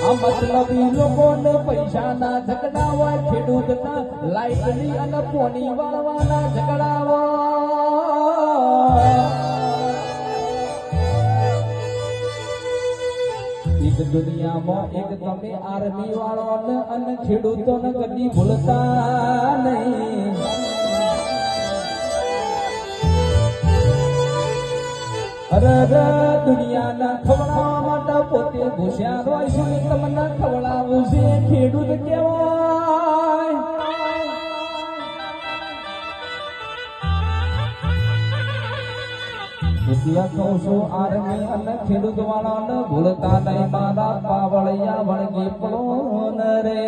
મતલબી લોકોને પૈસાના ઝઘડા હોય, ખેડૂતના લાઈટની અને પોની વાળવાના ઝઘડા હોય. એક દુનિયામાં એક તમે આર્મી વાળાને અને ખેડૂતોને કદી ભૂલતા નહીં. અરે દુનિયાના ખવડાવવા માટે પોતે ભૂસ્યા હોય છે, તમને ખવડાવું છે ખેડૂત કહેવાય. એટલે કહું છું આર્મી અને ખેડૂત વાળાને ભૂલતા નહીં મારા પાવળિયા વળગી પડો રે.